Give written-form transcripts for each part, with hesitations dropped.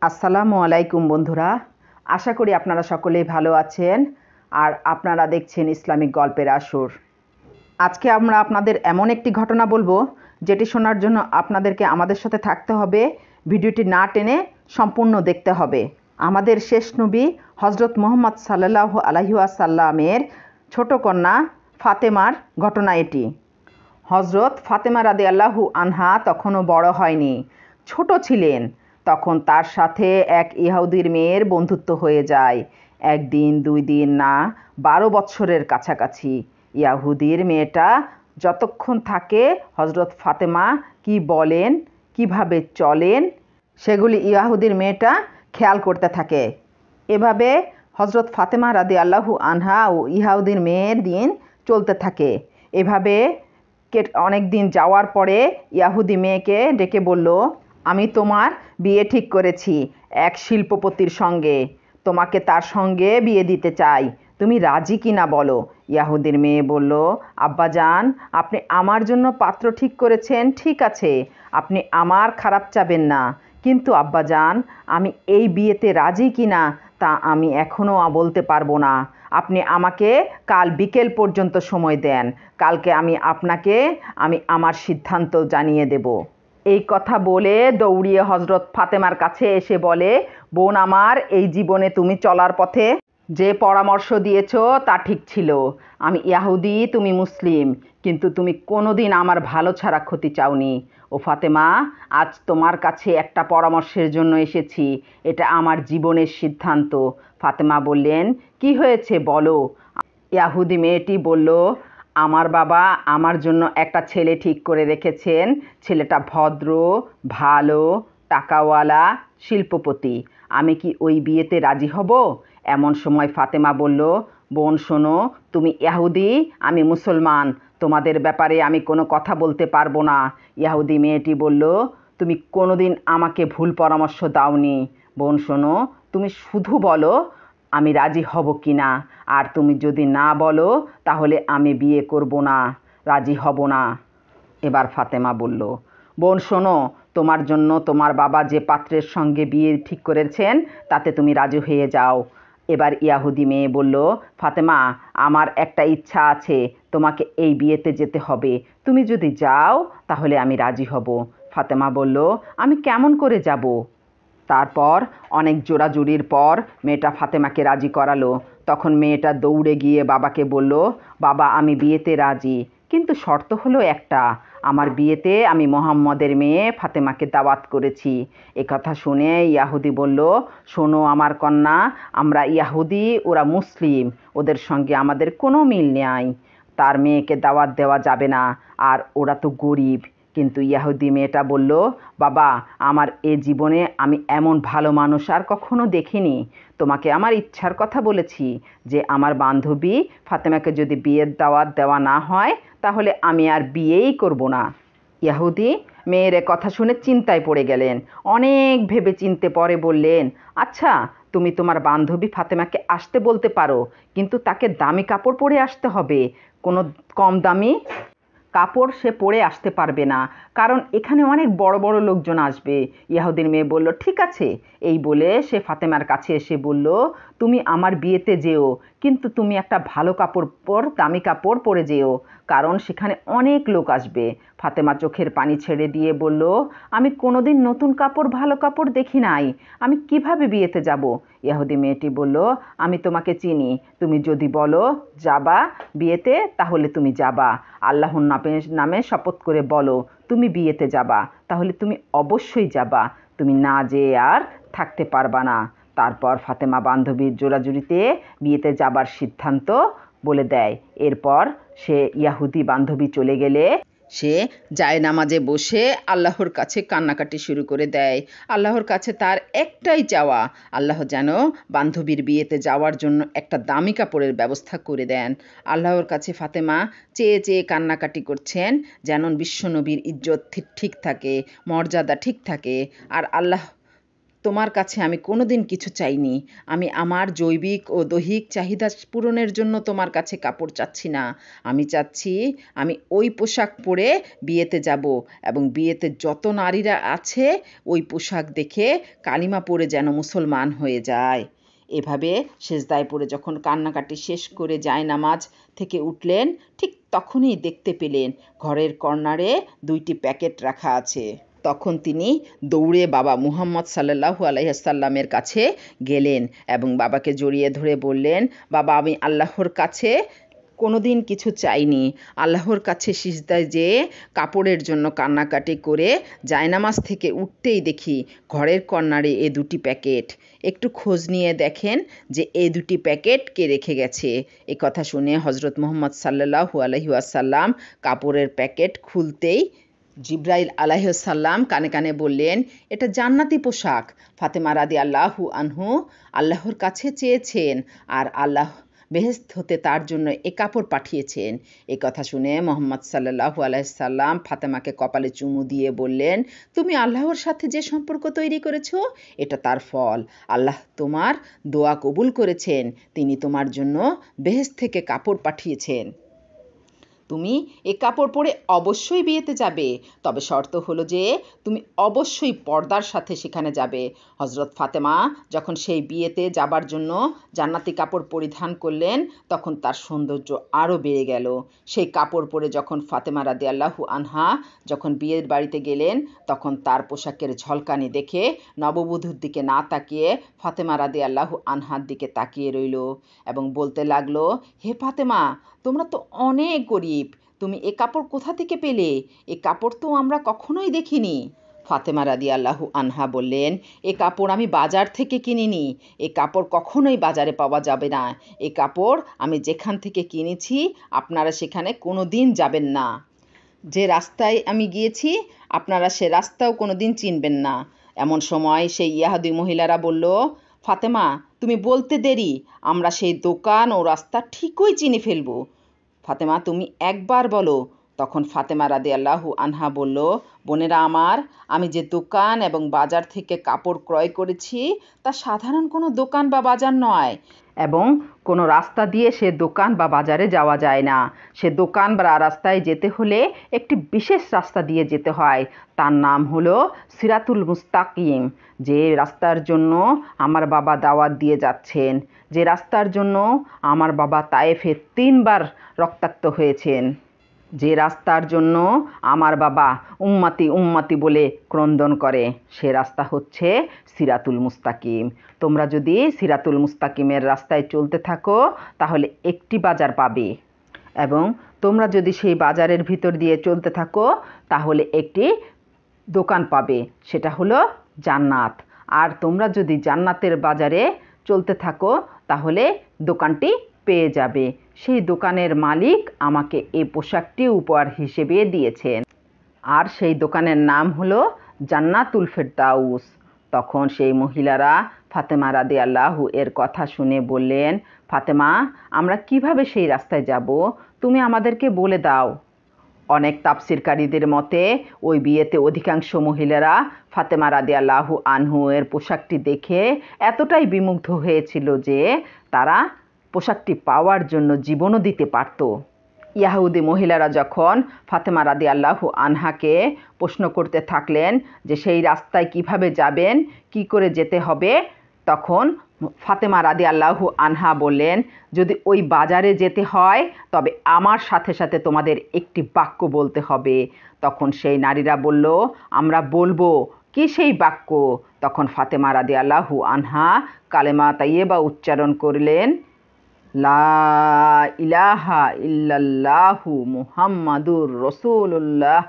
আসসালামু আলাইকুম বন্ধুরা, আশা করি আপনারা সকলেই ভালো আছেন আর আপনারা দেখছেন ইসলামিক গল্পের আসর। আজকে আমরা আপনাদের এমন একটি ঘটনা বলবো যেটি শোনার জন্য আপনাদেরকে আমাদের সাথে থাকতে হবে, ভিডিওটি না টেনে সম্পূর্ণ দেখতে হবে। আমাদের শেষ নবী হজরত মুহাম্মদ সাল্লাল্লাহু আলাইহি ওয়াসাল্লামের ছোট কন্যা ফাতেমার ঘটনা এটি। হজরত ফাতেমা রাদিয়াল্লাহু আনহা তখনও বড় হয়নি, ছোট ছিলেন। তখন তার সাথে এক ইহুদির মেয়ের বন্ধুত্ব হয়ে যায়। একদিন, 2 দিন না, 12 বৎসরের কাছাকাছি। ইহুদির মেয়েটা যতক্ষণ থাকে হজরত ফাতেমা কি বলেন, কিভাবে চলেন, সেগুলি ইহুদির মেয়েটা খেয়াল করতে থাকে। এভাবে হজরত ফাতেমা রাদিয়াল্লাহু আনহা ও ইহুদির মেয়ের দিন চলতে থাকে। এভাবে অনেক দিন যাওয়ার পরে ইহুদি মেয়েকে ডেকে বলল, আমি তোমার বিয়ে ঠিক করেছি এক শিল্পপতির সঙ্গে, তোমাকে তার সঙ্গে বিয়ে দিতে চাই, তুমি রাজি কি না বলো। ইহুদির মেয়ে বলল, আব্বাজান, আপনি আমার জন্য পাত্র ঠিক করেছেন, ঠিক আছে, আপনি আমার খারাপ চাবেন না, কিন্তু আব্বাজান, আমি এই বিয়েতে রাজি কি না তা আমি এখনও বলতে পারবো না। আপনি আমাকে কাল বিকেল পর্যন্ত সময় দেন, কালকে আমি আপনাকে আমার সিদ্ধান্ত জানিয়ে দেব। এই কথা বলে দৌড়িয়ে হজরত ফাতেমার কাছে এসে বলে, বোন আমার, এই জীবনে তুমি চলার পথে যে পরামর্শ দিয়েছ তা ঠিক ছিল। আমি ইহুদি, তুমি মুসলিম, কিন্তু তুমি কোনোদিন আমার ভালো ছাড়া ক্ষতি চাওনি। ও ফাতেমা, আজ তোমার কাছে একটা পরামর্শের জন্য এসেছি, এটা আমার জীবনের সিদ্ধান্ত। ফাতেমা বললেন, কি হয়েছে বলো। ইহুদি মেয়েটি বলল, আমার বাবা আমার জন্য একটা ছেলে ঠিক করে রেখেছেন। ছেলেটা ভদ্র, ভালো, টাকাওয়ালা, শিল্পপতি। আমি কি ওই বিয়েতে রাজি হব? এমন সময় ফাতেমা বলল, বোন শোনো, তুমি ইহুদি, আমি মুসলমান, তোমাদের ব্যাপারে আমি কোনো কথা বলতে পারবো না। ইহুদি মেয়েটি বলল, তুমি কোনোদিন আমাকে ভুল পরামর্শ দাওনি। বোন শোনো, তুমি শুধু বলো আমি রাজি হব কি না, আর তুমি যদি না বলো তাহলে আমি বিয়ে করব না, রাজি হব না। এবার ফাতেমা বলল, বোন শোনো, তোমার জন্য তোমার বাবা যে পাত্রের সঙ্গে বিয়ে ঠিক করেছেন তাতে তুমি রাজি হয়ে যাও। এবার ইহুদি মেয়ে বলল, ফাতেমা, আমার একটা ইচ্ছা আছে, তোমাকে এই বিয়েতে যেতে হবে, তুমি যদি যাও তাহলে আমি রাজি হব। ফাতেমা বলল, আমি কেমন করে যাব? তারপর অনেক জোরাজুরির পর মেয়েটা ফাতেমাকে রাজি করালো। তখন মেয়েটা দৌড়ে গিয়ে বাবাকে বলল, বাবা, আমি বিয়েতে রাজি, কিন্তু শর্ত হলো একটা, আমার বিয়েতে আমি মুহাম্মদের মেয়ে ফাতেমাকে দাওয়াত করেছি। কথা শুনে ইহুদি বলল, শোনো আমার কন্যা, আমরা ইহুদি, ওরা মুসলিম, ওদের সঙ্গে আমাদের কোনো মিল নেই, তার মেয়েকে দাওয়াত দেওয়া যাবে না, আর ওরা তো গরিব। কিন্তু ইহুদি মেয়েটা বলল, বাবা, আমার এ জীবনে আমি এমন ভালো মানুষ আর কখনো দেখিনি। তোমাকে আমার ইচ্ছার কথা বলেছি যে আমার বান্ধবী ফাতেমাকে যদি বিয়ের দাওয়াত দেওয়া না হয় তাহলে আমি আর বিয়েই করব না। ইহুদি মেয়ের কথা শুনে চিন্তায় পড়ে গেলেন। অনেক ভেবে চিনতে পরে বললেন, আচ্ছা, তুমি তোমার বান্ধবী ফাতেমাকে আসতে বলতে পারো, কিন্তু তাকে দামি কাপড় পরে আসতে হবে, কোনো কম দামি কাপড় সে পরে আসতে পারবে না, কারণ এখানে অনেক বড় বড় লোকজন আসবে। ইহুদির মেয়ে বলল, ঠিক আছে। এই বলে সে ফাতেমার কাছে এসে বলল, তুমি আমার বিয়েতে যেও, কিন্তু তুমি একটা ভালো কাপড় দামি কাপড় পরে যেও, কারণ সেখানে অনেক লোক আসবে। ফাতেমা চোখের পানি ছেড়ে দিয়ে বলল, আমি কোনোদিন নতুন কাপড়, ভালো কাপড় দেখি নাই, আমি কিভাবে বিয়েতে যাব? ইহুদি মেয়েটি বলল, আমি তোমাকে চিনি, তুমি যদি বলো যাবা বিয়েতে তাহলে তুমি যাবা, আল্লাহর নামে শপথ করে বলো তুমি বিয়েতে যাবা, তাহলে তুমি অবশ্যই যাবা, তুমি না যেয়ে আর থাকতে পারবা না। তারপর ফাতেমা বান্ধবীর জোরাজুরিতে বিয়েতে যাবার সিদ্ধান্ত বলে দেয়। এরপর সে ইহুদি বান্ধবী চলে গেলে সে জায়নামাজে বসে আল্লাহর কাছে কান্নাকাটি শুরু করে দেয়। আল্লাহর কাছে তার একটাই চাওয়া, আল্লাহ যেন বান্ধবীর বিয়েতে যাওয়ার জন্য একটা দামি কাপড়ের ব্যবস্থা করে দেন। আল্লাহর কাছে ফাতেমা চেয়ে চেয়ে কান্নাকাটি করছেন যেন বিশ্বনবীর ইজ্জত ঠিক থাকে, মর্যাদা ঠিক থাকে, আর আল্লাহ তোমার কাছে আমি কোনোদিন কিছু চাইনি। আমি আমার জৈবিক ও দৈহিক চাহিদা পূরণের জন্য তোমার কাছে কাপড় চাচ্ছি না। আমি চাচ্ছি আমি ওই পোশাক পরে বিয়েতে যাব এবং বিয়েতে যত নারীরা আছে ওই পোশাক দেখে কালিমা পড়ে যেন মুসলমান হয়ে যায়। এভাবে সেজদায় পড়ে যখন কান্নাকাটি শেষ করে জায়নামাজ থেকে উঠলেন, ঠিক তখনই দেখতে পেলেন ঘরের কর্নারে 2টি প্যাকেট রাখা আছে। তখন তিনি দৌড়ে বাবা মুহাম্মদ সাল্লাল্লাহু আলাইহি ওয়াসাল্লামের কাছে গেলেন এবং বাবাকে জড়িয়ে ধরে বললেন, বাবা, আমি আল্লাহর কাছে কোনোদিন কিছু চাইনি। আল্লাহর কাছে সিজদায় যেয়ে কাপড়ের জন্য কান্নাকাটি করে জায়নামাজ থেকে উঠতেই দেখি ঘরের কর্নারে এ 2টি প্যাকেট। একটু খোঁজ নিয়ে দেখেন যে এই 2টি প্যাকেট কে রেখে গেছে। এ কথা শুনে হজরত মুহাম্মদ সাল্লাল্লাহু আলাইহি ওয়াসাল্লাম কাপড়ের প্যাকেট খুলতেই জিব্রাইল আলাইহিস সালাম কানে কানে বললেন, এটা জান্নাতি পোশাক। ফাতেমা রাদিয়াল্লাহু আনহু আল্লাহর কাছে চেয়েছেন আর আল্লাহ বেহেশত হতে তার জন্য এ কাপড় পাঠিয়েছেন। এ কথা শুনে মুহাম্মদ সাল্লাল্লাহু আলাইহি সাল্লাম ফাতেমাকে কপালে চুমু দিয়ে বললেন, তুমি আল্লাহর সাথে যে সম্পর্ক তৈরি করেছো এটা তার ফল। আল্লাহ তোমার দোয়া কবুল করেছেন, তিনি তোমার জন্য বেহেশত থেকে কাপড় পাঠিয়েছেন। তুমি এ কাপড় পরে অবশ্যই বিয়েতে যাবে, তবে শর্ত হলো যে তুমি অবশ্যই পর্দার সাথে সেখানে যাবে। হজরত ফাতেমা যখন সেই বিয়েতে যাবার জন্য জান্নাতি কাপড় পরিধান করলেন তখন তার সৌন্দর্য আরও বেড়ে গেল। সেই কাপড় পরে যখন ফাতেমা রাদিয়াল্লাহু আনহা যখন বিয়ের বাড়িতে গেলেন তখন তার পোশাকের ঝলকানি দেখে নববধূর দিকে না তাকিয়ে ফাতেমা রাদিয়াল্লাহু আনহার দিকে তাকিয়ে রইল এবং বলতে লাগলো, হে ফাতেমা, তোমরা তো অনেক গরিব, তুমি এ কাপড় কোথা থেকে পেলে? এ কাপড় তো আমরা কখনোই দেখিনি। ফাতেমা রাদিয়াল্লাহু আনহা বললেন, এ কাপড় আমি বাজার থেকে কিনিনি। এ কাপড় কখনোই বাজারে পাওয়া যাবে না। এ কাপড় আমি যেখান থেকে কিনেছি আপনারা সেখানে কোনো দিন যাবেন না। যে রাস্তায় আমি গিয়েছি আপনারা সে রাস্তাও কোনো দিন চিনবেন না। এমন সময় সেই ইয়াহুদি মহিলারা বলল, ফাতেমা, তুমি বলতে দেরি, আমরা সেই দোকান ও রাস্তা ঠিকই চিনে ফেলব। ফাতেমা, তুমি একবার বলো। তখন ফাতেমা রাদিয়াল্লাহু আনহা বলল, বোনেরা আমার, আমি যে দোকান এবং বাজার থেকে কাপড় ক্রয় করেছি তা সাধারণ কোনো দোকান বা বাজার নয় এবং কোনো রাস্তা দিয়ে সে দোকান বা বাজারে যাওয়া যায় না। সে দোকান বা রাস্তায় যেতে হলে একটি বিশেষ রাস্তা দিয়ে যেতে হয়, তার নাম হলো সিরাতুল মুস্তাকিম। যে রাস্তার জন্য আমার বাবা দাওয়াত দিয়ে যাচ্ছেন, যে রাস্তার জন্য আমার বাবা তায়েফে 3বার রক্তাক্ত হয়েছেন, যে রাস্তার জন্য আমার বাবা উম্মতি উম্মতি বলে ক্রন্দন করে, সে রাস্তা হচ্ছে সিরাতুল মুস্তাকিম। তোমরা যদি সিরাতুল মুস্তাকিমের রাস্তায় চলতে থাকো তাহলে একটি বাজার পাবে এবং তোমরা যদি সেই বাজারের ভিতর দিয়ে চলতে থাকো তাহলে একটি দোকান পাবে, সেটা হলো জান্নাত। আর তোমরা যদি জান্নাতের বাজারে চলতে থাকো তাহলে দোকানটি পেয়ে যাবে। সেই দোকানের মালিক আমাকে এই পোশাকটি উপহার হিসেবে দিয়েছেন আর সেই দোকানের নাম হলো জান্নাতুল ফেরদাউস। তখন সেই মহিলারা ফাতেমা রাদিয়াল্লাহু এর কথা শুনে বললেন, ফাতেমা, আমরা কিভাবে সেই রাস্তায় যাব? তুমি আমাদেরকে বলে দাও। অনেক তাফসিরকারীদের মতে ওই বিয়েতে অধিকাংশ মহিলারা ফাতেমা রাদিয়াল্লাহু আনহু এর পোশাকটি দেখে এতটাই বিমুগ্ধ হয়েছিল যে তারা পোশাকটি পাওয়ার জন্য জীবনও দিতে পারত। ইয়াহুদি মহিলারা যখন ফাতেমা রাদিয়াল্লাহু আনহাকে প্রশ্ন করতে থাকলেন যে সেই রাস্তায় কিভাবে যাবেন, কি করে যেতে হবে, তখন ফাতেমা রাদিয়াল্লাহু আনহা বললেন, যদি ওই বাজারে যেতে হয় তবে আমার সাথে সাথে তোমাদের একটি বাক্য বলতে হবে। তখন সেই নারীরা বলল, আমরা বলবো। কি সেই বাক্য? তখন ফাতেমা রাদিয়াল্লাহু আনহা কালেমা তাইয়্যিবা উচ্চারণ করলেন, লা ইলাহা ইল্লাল্লাহু মুহাম্মাদুর রাসূলুল্লাহ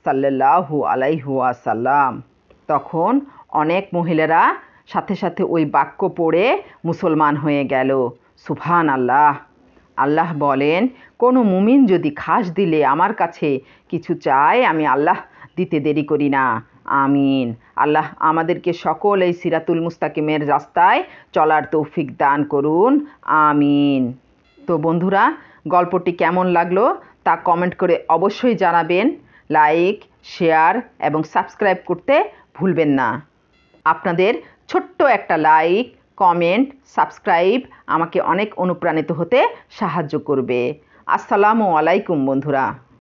সাল্লাল্লাহু আলাইহি ওয়াসাল্লাম। তখন অনেক মহিলারা সাথে সাথে ওই বাক্য পড়ে মুসলমান হয়ে গেল। সুবহানাল্লাহ। আল্লাহ বলেন, কোনো মুমিন যদি খাস দিলে আমার কাছে কিছু চায় আমি আল্লাহ দিতে দেরি করি না। আমিন। আল্লাহ আমাদেরকে সকল এই সিরাতুল মুস্তাকিমের রাস্তায় চলার তৌফিক দান করুন। আমিন। তো বন্ধুরা, গল্পটি কেমন লাগলো তা কমেন্ট করে অবশ্যই জানাবেন। লাইক, শেয়ার এবং সাবস্ক্রাইব করতে ভুলবেন না। আপনাদের ছোট্ট একটা লাইক, কমেন্ট, সাবস্ক্রাইব আমাকে অনেক অনুপ্রাণিত হতে সাহায্য করবে। আসসালামু আলাইকুম বন্ধুরা।